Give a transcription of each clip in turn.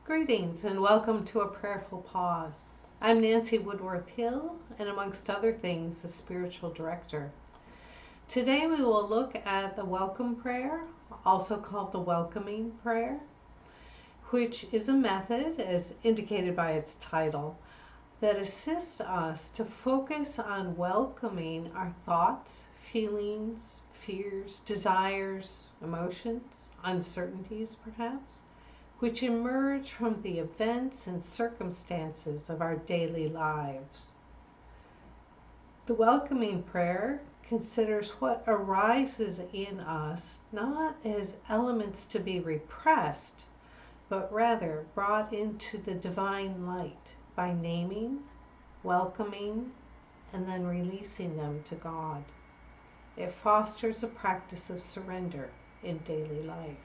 Greetings and welcome to a Prayerful Pause. I'm Nancy Woodworth-Hill and amongst other things, a spiritual director. Today we will look at the welcome prayer, also called the welcoming prayer, which is a method, as indicated by its title, that assists us to focus on welcoming our thoughts, feelings, fears, desires, emotions, uncertainties perhaps, which emerge from the events and circumstances of our daily lives. The welcoming prayer considers what arises in us not as elements to be repressed, but rather brought into the divine light by naming, welcoming, and then releasing them to God. It fosters a practice of surrender in daily life.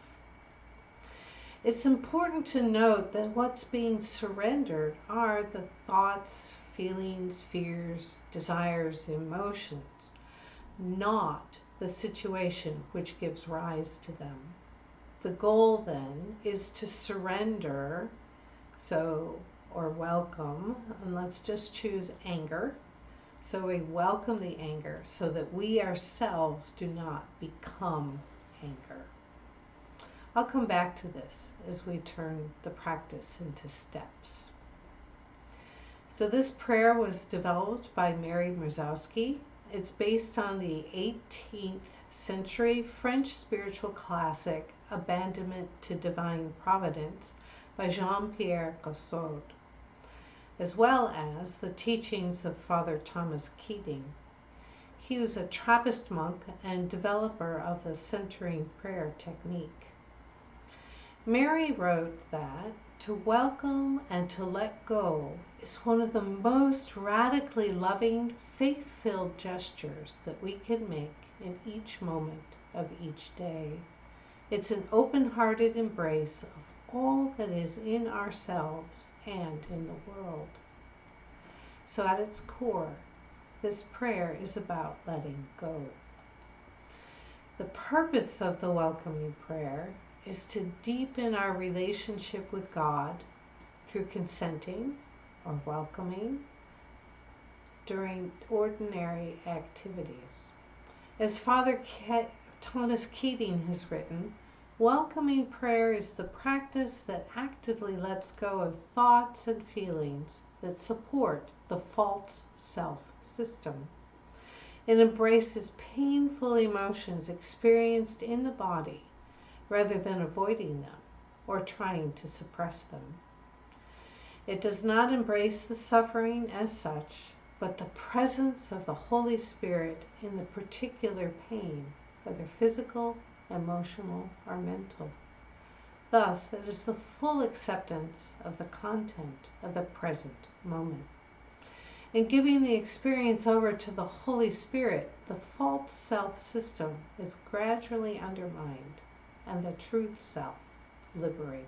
It's important to note that what's being surrendered are the thoughts, feelings, fears, desires, emotions, not the situation which gives rise to them. The goal then is to surrender, or welcome, and let's just choose anger. So we welcome the anger so that we ourselves do not become anger. I'll come back to this as we turn the practice into steps. So this prayer was developed by Mary Mrzowski. It's based on the 18th century French spiritual classic Abandonment to Divine Providence by Jean-Pierre Caussade, as well as the teachings of Father Thomas Keating. He was a Trappist monk and developer of the centering prayer technique. Mary wrote that to welcome and to let go is one of the most radically loving, faith-filled gestures that we can make in each moment of each day. It's an open-hearted embrace of all that is in ourselves and in the world. So at its core, this prayer is about letting go. The purpose of the welcoming prayer is to deepen our relationship with God through consenting or welcoming during ordinary activities. As Father Thomas Keating has written, welcoming prayer is the practice that actively lets go of thoughts and feelings that support the false self system. It embraces painful emotions experienced in the body rather than avoiding them or trying to suppress them. It does not embrace the suffering as such, but the presence of the Holy Spirit in the particular pain, whether physical, emotional, or mental. Thus, it is the full acceptance of the content of the present moment. In giving the experience over to the Holy Spirit, the false self system is gradually undermined and the truth self liberated.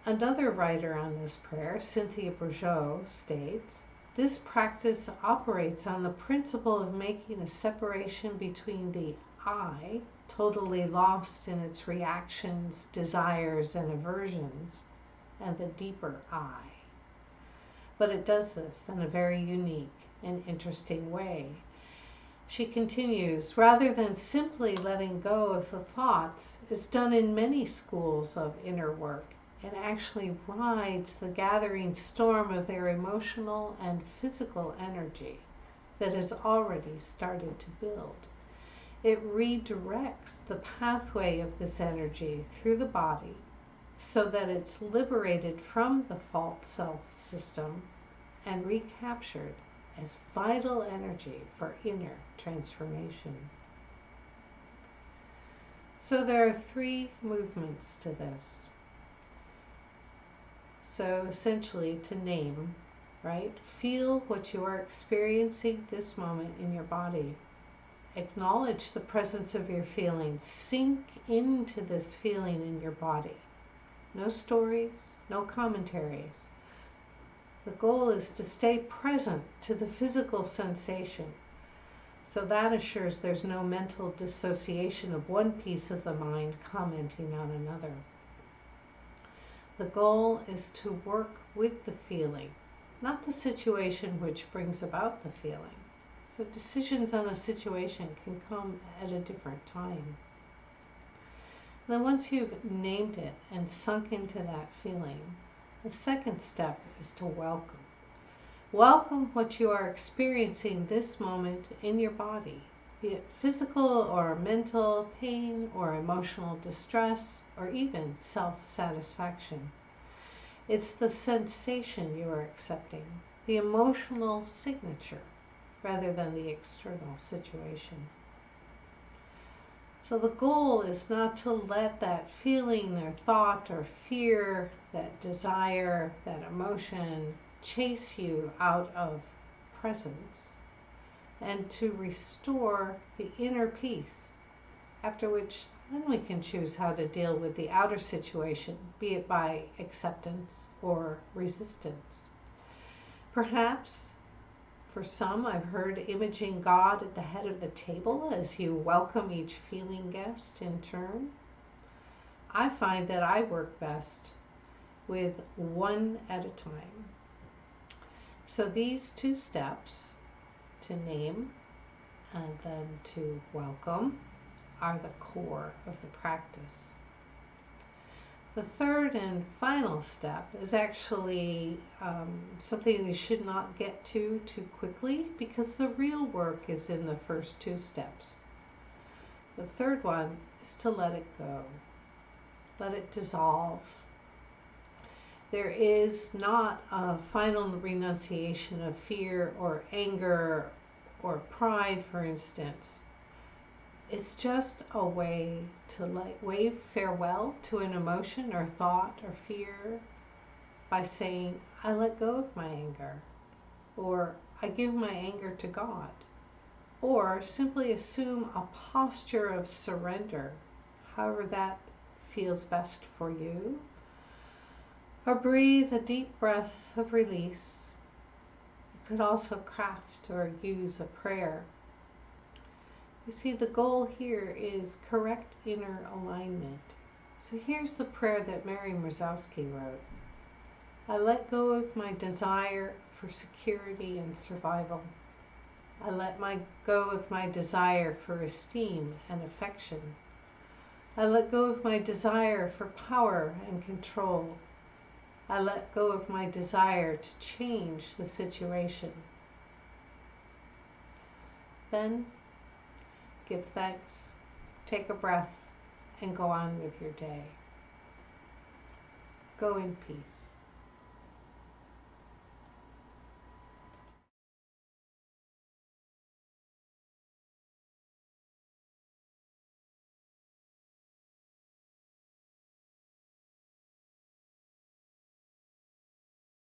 Another writer on this prayer, Cynthia Bourgeot, states, this practice operates on the principle of making a separation between the I, totally lost in its reactions, desires, and aversions, and the deeper I. But it does this in a very unique and interesting way. She continues, rather than simply letting go of the thoughts, is done in many schools of inner work and actually rides the gathering storm of their emotional and physical energy that has already started to build. It redirects the pathway of this energy through the body so that it's liberated from the false self system and recaptured as vital energy for inner transformation. So there are three movements to this. So essentially to name, right? Feel what you are experiencing this moment in your body. Acknowledge the presence of your feelings. Sink into this feeling in your body. No stories, no commentaries. The goal is to stay present to the physical sensation. So that assures there's no mental dissociation of one piece of the mind commenting on another. The goal is to work with the feeling, not the situation which brings about the feeling. So decisions on a situation can come at a different time. Then once you've named it and sunk into that feeling, the second step is to welcome. Welcome what you are experiencing this moment in your body, be it physical or mental pain or emotional distress or even self-satisfaction. It's the sensation you are accepting, the emotional signature, rather than the external situation. So the goal is not to let that feeling or thought or fear, that desire, that emotion chase you out of presence, and to restore the inner peace, after which then we can choose how to deal with the outer situation, be it by acceptance or resistance. Perhaps for some, I've heard imaging God at the head of the table as you welcome each feeling guest in turn. I find that I work best with one at a time. So these two steps, to name and then to welcome, are the core of the practice. The third and final step is actually something you should not get to too quickly, because the real work is in the first two steps. The third one is to let it go. Let it dissolve. There is not a final renunciation of fear or anger or pride, for instance. It's just a way to wave farewell to an emotion or thought or fear by saying, I let go of my anger, or I give my anger to God, or simply assume a posture of surrender, however that feels best for you, or breathe a deep breath of release. You could also craft or use a prayer. You see, the goal here is correct inner alignment. So here's the prayer that Mary Mrzowski wrote. I let go of my desire for security and survival. I let go of my desire for esteem and affection. I let go of my desire for power and control. I let go of my desire to change the situation. Then give thanks, take a breath, and go on with your day. Go in peace.